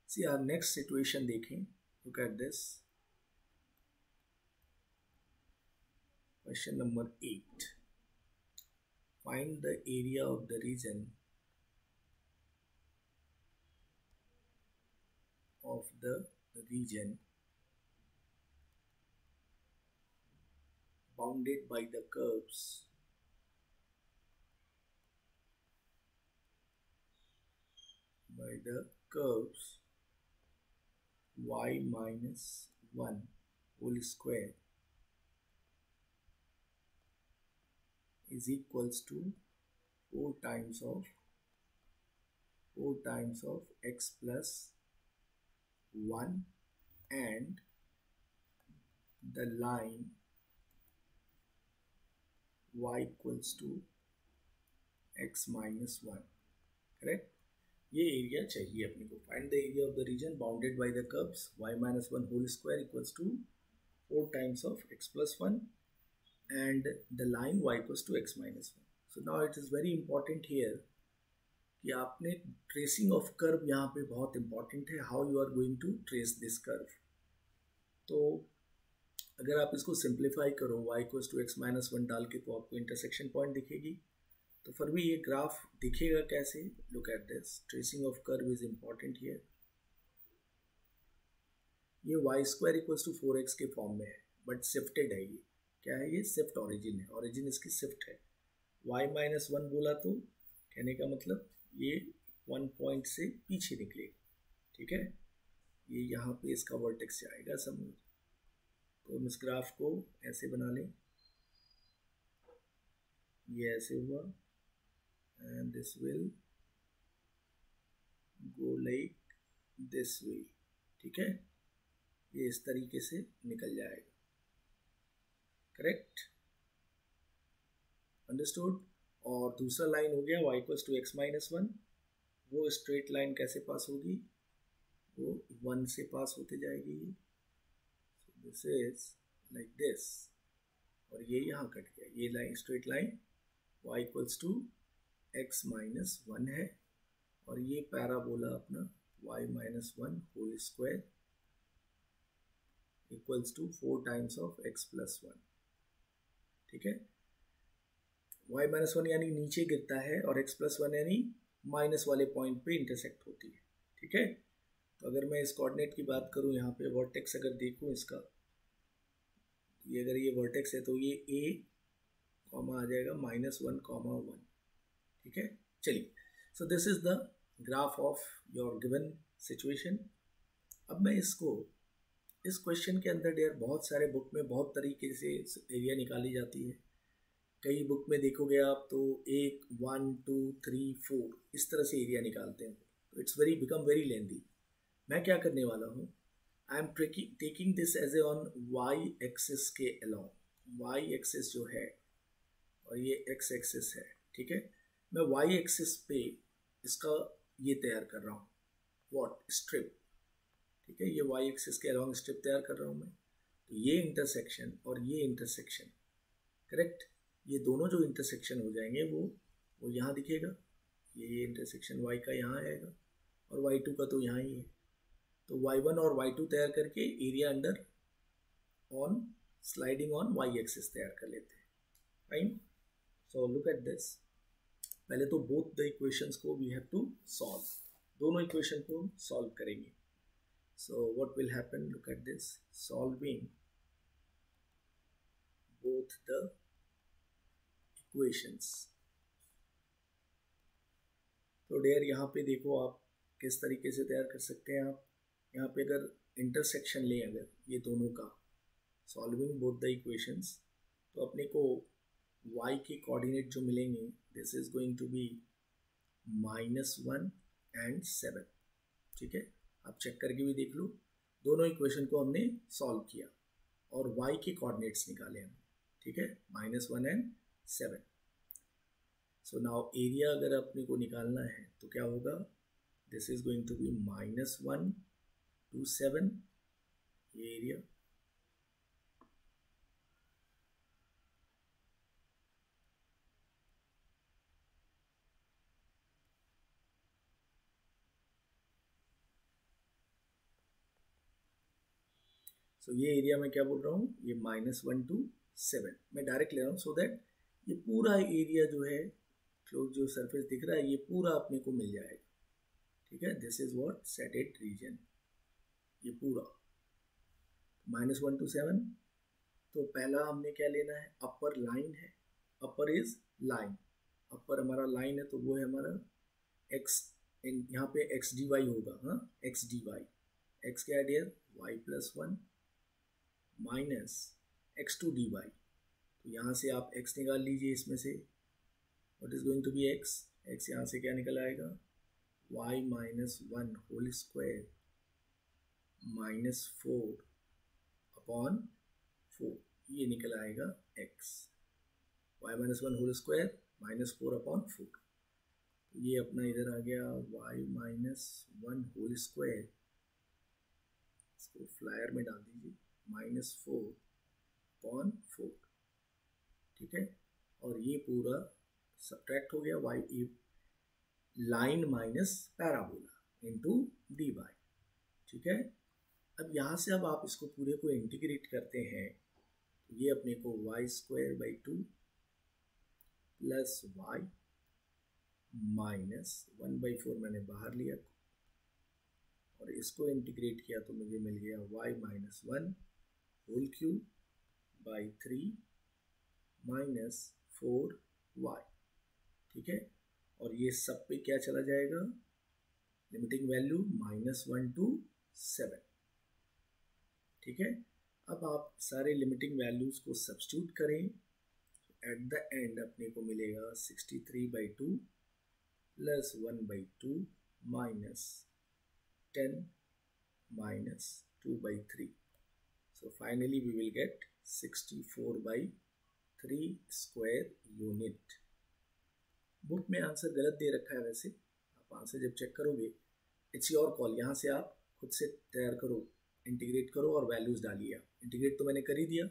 See our next situation देखें. Look at this. Question number 8. Find the area of the region bounded by the curves y minus 1 whole square is equals to 4 times of x plus 1 and the line y equals to x minus 1. Correct? ये area चाहिए अपने को. Find the area of the reason bounded by the curves y minus 1 whole square equals to 4 times of x plus 1 and the line y equals to x minus 1. So now it is very important here कि आपने tracing of curve यहाँ पे बहुत important है. How you are going to trace this curve. तो अगर आप इसको सिंप्लीफाई करो y equals to x minus 1 डाल के तो आपको इंटरसेक्शन पॉइंट दिखेगी. तो फिर भी ये ग्राफ दिखेगा कैसे. Look at this. Tracing of curve is important here. ये y square equals to 4x के फॉर्म में है बट शिफ्टेड है. ये क्या है? ये शिफ्ट ऑरिजिन है. ऑरिजिन इसकी शिफ्ट है. y माइनस 1 बोला तो कहने का मतलब ये 1 पॉइंट से पीछे निकलेगा. ठीक है. ये यहाँ पे इसका वर्टेक्स जाएगा समझ. तो हम इस ग्राफ को ऐसे बना लें. ये ऐसे हुआ and this will go like this way. ठीक है. ये इस तरीके से निकल जाएगा. करेक्ट. अंडरस्टूड। और दूसरा लाइन हो गया y equals to x minus 1, वो स्ट्रेट लाइन कैसे पास होगी, वो 1 से पास होते जाएगी। दिस इज लाइक दिस, और ये यहाँ कट गया, ये line straight line y equals to x minus 1 है, और ये पैराबोला अपना y minus 1 whole square equals to 4 times of x plus 1। ठीक है, y माइनस 1 यानी नीचे गिरता है और x प्लस 1 यानी माइनस वाले पॉइंट पे इंटरसेक्ट होती है। ठीक है, तो अगर मैं इस कोऑर्डिनेट की बात करूं, यहाँ पे वर्टेक्स अगर देखूं इसका, ये अगर ये वर्टेक्स है तो ये a कॉमा आ जाएगा -1, -1। ठीक है, चलिए, सो this is the graph of your given situation. अब मैं इसको, इस क्वेश्चन के अंदर यार बहुत सारे बुक में बहुत तरीके से एरिया निकाली जाती है। कई बुक में देखोगे आप तो 1, 1, 2, 3, 4 इस तरह से एरिया निकालते हैं, तो इट्स बिकम वेरी लेंदी। मैं क्या करने वाला हूँ, I am taking this as a on y axis के अलोंग। वाई एक्सिस जो है और ये एक्स एक्सिस है, ठीक है, मैं वाई एक्सिस पे इसका ये तैयार कर रहा हूँ, व्हाट, स्ट्रिप। ठीक है, ये वाई एक्सिस के अलोंग स्ट्रिप तैयार कर रहा हूँ मैं। तो ये इंटरसेक्शन और ये इंटरसेक्शन, करेक्ट, ये दोनों जो इंटरसेक्शन हो जाएंगे वो यहाँ दिखेगा। ये इंटरसेक्शन y का यहाँ आएगा और y2 का तो यहाँ ही है। तो y1 और y2 तैयार करके area under on sliding on y axis तैयार कर लेते हैं। Fine, so look at this. पहले तो बोथ द इक्वेशंस को वी हैव टू सॉल्व, दोनों इक्वेशन को सॉल्व करेंगे। So what will happen, look at this, solving both the equations. तो डेयर यहाँ पे देखो आप किस तरीके से तैयार कर सकते हैं। आप यहाँ पे अगर इंटरसेक्शन लें अगर ये दोनों का, सॉल्विंग बोथ द इक्वेशंस, तो अपने को y के कोऑर्डिनेट जो मिलेंगे, this is going to be -1 and 7। ठीक है, आप चेक करके भी देख लो, दोनों इक्वेशन को हमने सॉल्व किया और y के कोऑर्डिनेट्स निकाले हमने। ठीक है, -1 एंड 7। सो नाउ एरिया अगर अपने को निकालना है तो क्या होगा, this is going to be -1 to 7, ये एरिया, सो ये एरिया मैं क्या बोल रहा हूँ, ये -1 to 7 मैं डायरेक्ट ले रहा हूँ, सो दैट ये पूरा एरिया जो है क्लोज जो सरफेस दिख रहा है ये पूरा अपने को मिल जाएगा। ठीक है, this is what shaded region, ये पूरा -1 to 7। तो पहला हमने क्या लेना है, अपर लाइन है, अपर इज लाइन, अपर हमारा लाइन है तो वो है हमारा x, यहाँ पे x dy होगा। हाँ, x dy, x क्या है dear, y plus 1 minus x2 dy। तो यहाँ से आप x निकाल लीजिए इसमें से, what is going to be x, x यहाँ से क्या निकल आएगा, y minus 1 whole square -4 upon 4, ये निकल आएगा x, y minus 1 whole square -4 upon 4। ये अपना इधर आ गया y माइनस 1 होल स्क्वायर, इसको फ्लायर में डाल दीजिए, -4 अपॉन 4। ठीक है, और ये पूरा सब्ट्रैक्ट हो गया, y line minus parabola into dy। ठीक है, अब यहाँ से अब आप इसको पूरे को इंटीग्रेट करते हैं, तो ये अपने को y² 2 प्लस y माइनस 1/4 मैंने बाहर लिया और इसको इंटीग्रेट किया तो मुझे मिल गया y minus 1 whole cube by 3 minus 4y। ठीक है, और ये सब पे क्या चला जाएगा, लिमिटिंग वैल्यू -1 to 7। ठीक है, अब आप सारे लिमिटिंग वैल्यूज को सब्स्टिट्यूट करें, एट द एंड अपने को मिलेगा 63/2 plus 1/2 minus 10 minus 2/3. So finally we will get 64/3. 3 square unit. Book में आंसर गलत दे रखा है, वैसे आप आंसर जब चेक करोगे इट्स योर कॉल, यहाँ से आप खुद से तैयार करो, इंटीग्रेट करो और वैल्यूज़ डालिए। इंटीग्रेट तो मैंने कर ही दिया,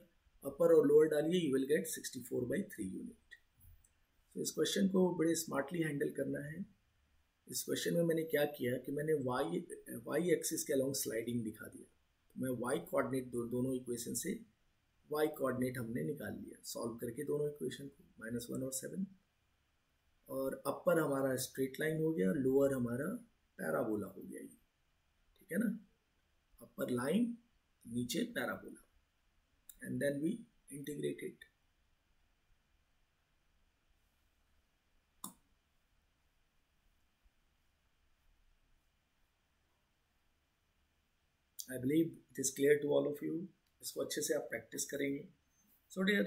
अपर और लोअर डालिए, यू विल गेट 64/3 यूनिट। तो इस क्वेश्चन को बड़े स्मार्टली हैंडल करना है। इस क्वेश्चन में मैंने क्या किया कि मैंने वाई एक्सिस के अलोंग स्लाइडिंग दिखा दिया। तो मैं वाई कोऑर्डिनेट दोनों इक्वेशन से वाई कोऑर्डिनेट हमने निकाल लिया सॉल्व करके दोनों इक्वेशन को, -1 और 7। और अपर हमारा स्ट्रेट लाइन हो गया, लोअर हमारा पैराबोला हो गया, ये ठीक है ना, अपर लाइन नीचे parabola, and then we integrate it. I believe it is clear to all of you. इसको अच्छे से आप प्रैक्टिस करेंगे। सो डियर,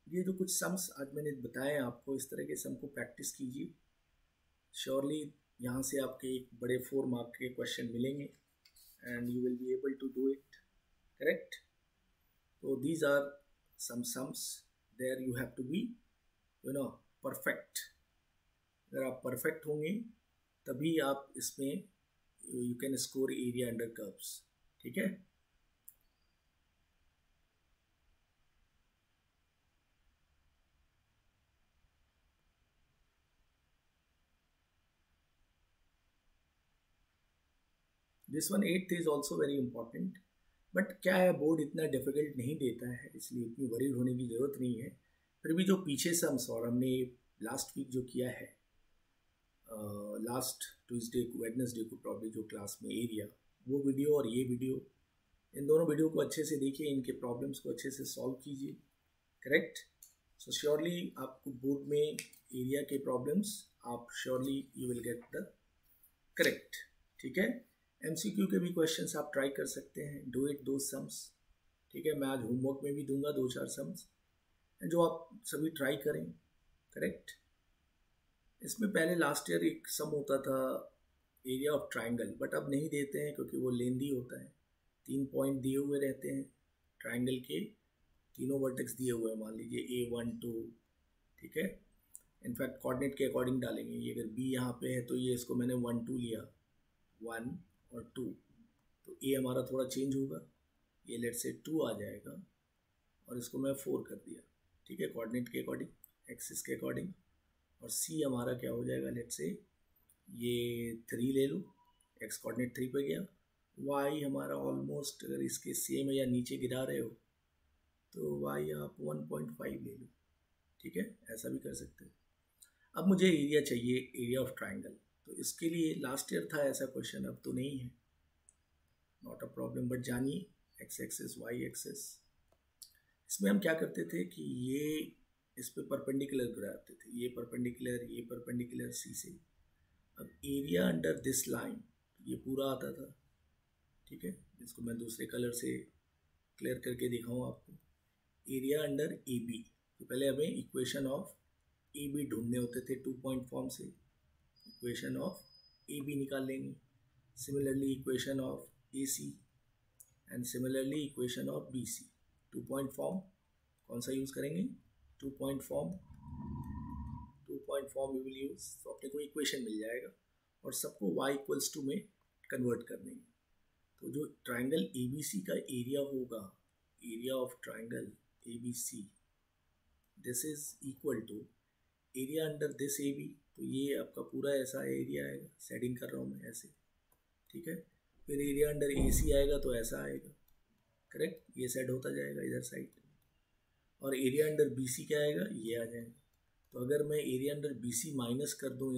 ये जो कुछ सम्स आज मैंने बताए आपको, इस तरह के सम को प्रैक्टिस कीजिए। श्योरली यहाँ से आपके एक बड़े 4 मार्क के क्वेश्चन मिलेंगे and you will be able to do it correct. तो these are some sums, there you have to be perfect. अगर आप परफेक्ट होंगे तभी आप इसमें you can score area under curves, ठीक है। This one 8th is also very important, but क्या है, बोर्ड इतना डिफिकल्ट नहीं देता है, इसलिए इतनी वरीड होने की ज़रूरत नहीं है। फिर भी जो पीछे सम्स और हमने लास्ट वीक जो किया है, लास्ट ट्यूसडे को, वेडनेसडे को प्रॉब्ली जो क्लास में एरिया, वो वीडियो और ये वीडियो, इन दोनों वीडियो को अच्छे से देखिए, इनके प्रॉब्लम्स को अच्छे से सॉल्व कीजिए करेक्ट। सो श्योरली आपको बोर्ड में एरिया के प्रॉब्लम्स आप surely you will get the correct, ठीक है। MCQ के भी क्वेश्चंस आप ट्राई कर सकते हैं, डू इट दो सम्स, ठीक है। मैं आज होमवर्क में भी दूंगा 2-4 सम्स जो आप सभी ट्राई करें करेक्ट। इसमें पहले लास्ट ईयर एक सम होता था एरिया ऑफ ट्राइंगल, बट अब नहीं देते हैं क्योंकि वो लेंदी होता है। 3 पॉइंट दिए हुए रहते हैं ट्राइंगल के, तीनों वर्टेक्स दिए हुए हैं, मान लीजिए A1 2, ठीक है। इनफैक्ट कोऑर्डिनेट के अकॉर्डिंग डालेंगे, ये अगर B यहाँ पे है तो ये इसको मैंने 1 2 लिया, 1 और 2, तो A हमारा थोड़ा चेंज होगा, ये लेट से 2 आ जाएगा और इसको मैं 4 कर दिया, ठीक है, कोऑर्डिनेट के अकॉर्डिंग, एक्सिस के अकॉर्डिंग। और C हमारा क्या हो जाएगा, लेट से ये 3 ले लो, एक्स कोऑर्डिनेट 3 पे गया। Y हमारा ऑलमोस्ट अगर इसके सेम है या नीचे गिरा रहे हो तो Y आप 1.5 ले लो, ठीक है, ऐसा भी कर सकते हो। अब मुझे एरिया चाहिए, एरिया ऑफ ट्राइंगल, तो इसके लिए लास्ट ईयर था ऐसा क्वेश्चन, अब तो नहीं है, नॉट अ प्रॉब्लम। बट जानिए एक्स एक्सिस वाई एक्सिस, इसमें हम क्या करते थे कि ये इस पे परपेंडिकुलर गिराते थे, ये परपेंडिकुलर सी से। अब एरिया अंडर दिस लाइन, ये पूरा आता था, ठीक है, इसको मैं दूसरे कलर से क्लियर करके दिखाऊँ आपको। एरिया अंडर ए बी, तो पहले हमें इक्वेशन ऑफ ए बी ढूंढने होते थे 2 पॉइंट फॉर्म से, इक्वेशन ऑफ ए बी निकाल लेंगे। Similarly equation of A C and similarly equation of B C. 2 point form कौन सा यूज़ करेंगे, 2 point form you will use, तो अपने को इक्वेशन मिल जाएगा और सबको y=2 में कन्वर्ट कर देंगे। तो जो ट्राइंगल ए बी सी का एरिया होगा, area of triangle A B C, this is equal to area under this A B, तो ये आपका पूरा ऐसा एरिया आएगा, सेटिंग कर रहा हूँ मैं ऐसे, ठीक है। फिर एरिया अंडर ए सी आएगा तो ऐसा आएगा करेक्ट, ये सेट होता जाएगा इधर साइड। और एरिया अंडर बी सी क्या आएगा, ये आ जाएगा। तो अगर मैं area under B C minus कर दूँ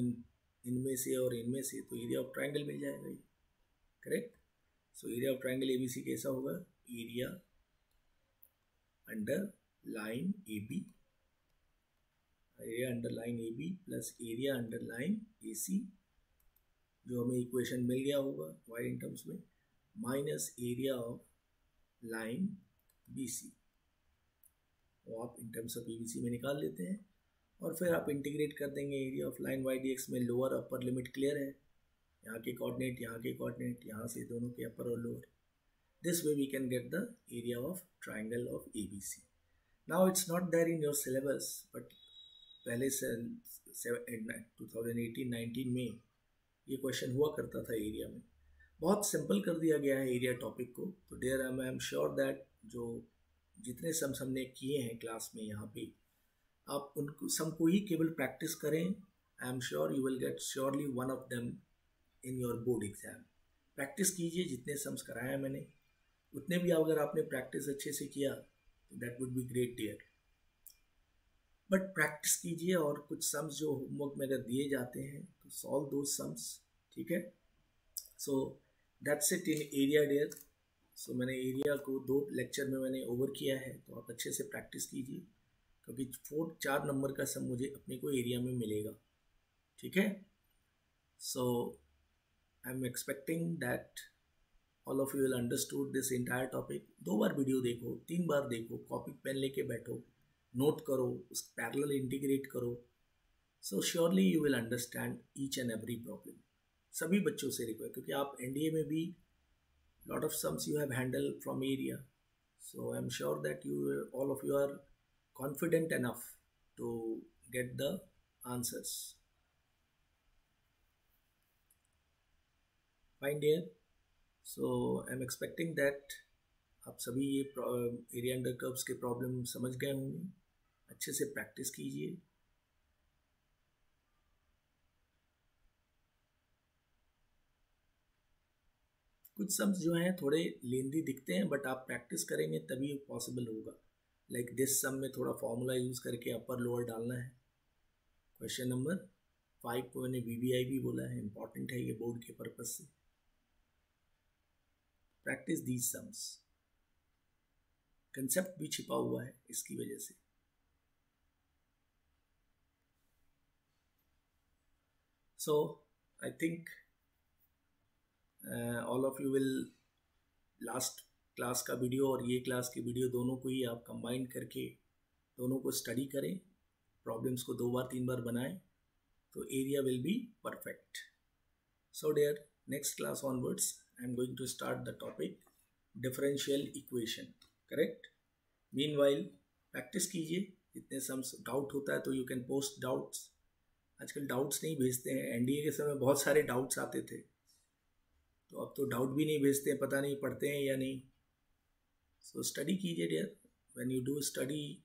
इनमें से और इनमें से, तो एरिया ऑफ ट्राइंगल मिल जाएगा ये correct. So area of triangle A B C कैसा होगा, area under line A B, area under line A B plus area under line A C, जो हमें इक्वेशन मिल गया होगा वाई इन टर्म्स में, minus area of line B C, वो आप in terms of A B C में निकाल लेते हैं। और फिर आप इंटीग्रेट कर देंगे area of line y d x में, लोअर अपर लिमिट क्लियर है, यहाँ के कोऑर्डिनेट, यहाँ के कोऑर्डिनेट, यहाँ से दोनों के अपर और lower. This way we can get the area of triangle of A B C. Now it's not there in your syllabus, but पहले से 2018-19 में ये क्वेश्चन हुआ करता था एरिया में। बहुत सिंपल कर दिया गया है एरिया टॉपिक को। तो dear I am sure that जो जितने सम्स हमने किए हैं क्लास में यहाँ पे, आप उनको सम को ही केवल प्रैक्टिस करें। आई am sure you will get surely one of them in your board exam. Practice कीजिए, जितने सम्स कराया मैंने उतने भी अगर आपने प्रैक्टिस अच्छे से किया तो that would be great dear. But practice कीजिए, और कुछ सम्स जो होमवर्क में अगर दिए जाते हैं तो सॉल्व दो सम्स, ठीक है। So that's it in area dear. सो मैंने एरिया को 2 लेक्चर में मैंने ओवर किया है, तो आप अच्छे से प्रैक्टिस कीजिए, क्योंकि 4 नंबर का सम मुझे अपने को एरिया में मिलेगा, ठीक है। So I am expecting that all of you will understood this entire topic. 2 बार वीडियो देखो, 3 बार देखो, कॉपी पेन लेके बैठो, नोट करो, उस पैरेलल इंटीग्रेट करो। So surely you will understand each and every problem. सभी बच्चों से रिक्वेस्ट, क्योंकि आप एनडीए में भी lot of sums you have handle from area. So I am sure that you all of you are confident enough to get the answers. Fine dear. So I am expecting that आप सभी ये area under curves के problem समझ गए होंगे। अच्छे से practice कीजिए। कुछ सम्स जो हैं थोड़े लेंदी दिखते हैं, बट आप प्रैक्टिस करेंगे तभी पॉसिबल होगा। लाइक दिस सम में थोड़ा फॉर्मूला यूज़ करके अपर लोअर डालना है। क्वेश्चन नंबर 5 को मैंने VBI भी बोला है, इंपॉर्टेंट है ये बोर्ड के पर्पज से। Practice these sums. कंसेप्ट भी छिपा हुआ है इसकी वजह से। So I think all of you will last class का वीडियो और ये क्लास की वीडियो दोनों को ही आप कंबाइन करके दोनों को स्टडी करें, प्रॉब्लम्स को 2 बार 3 बार बनाएं, तो area will be perfect. So dear, next class onwards I am going to start the topic differential equation, correct. Meanwhile practice कीजिए, इतने सम्स डाउट होता है तो यू कैन पोस्ट डाउट्स। आजकल डाउट्स नहीं भेजते हैं, एनडीए के समय बहुत सारे डाउट्स आते थे, तो अब तो डाउट भी नहीं भेजते हैं, पता नहीं पढ़ते हैं या नहीं। सो स्टडी कीजिए dear, when you do study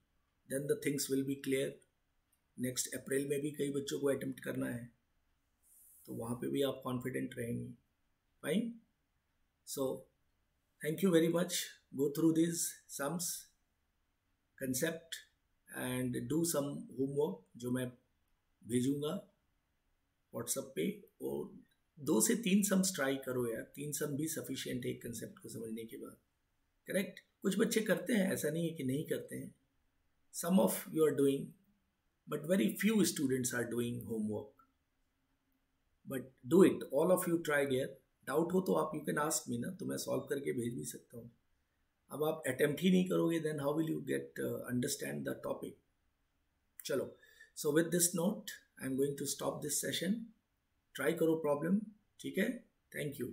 then the things will be clear. Next April में भी कई बच्चों को अटेम्प्ट करना है, तो वहाँ पे भी आप कॉन्फिडेंट रहेंगे। Fine. So thank you very much. Go through this sums concept and do some homework जो मैं भेजूँगा व्हाट्सएप पे, और 2 से 3 सम्स ट्राई करो यार। 3 सम भी सफिशिएंट है एक कंसेप्ट को समझने के बाद, करेक्ट। कुछ बच्चे करते हैं, ऐसा नहीं है कि नहीं करते हैं। Some of you are doing, but very few students are doing homework, but do it, all of you try dear. Doubt हो तो आप यू कैन आस्क मी ना, तो मैं सॉल्व करके भेज भी सकता हूँ। अब आप अटेम्प्ट ही नहीं करोगे, then how will you get understand the topic. चलो, so with this note I am going to stop this session. Try करो प्रॉब्लम, ठीक है। Thank you.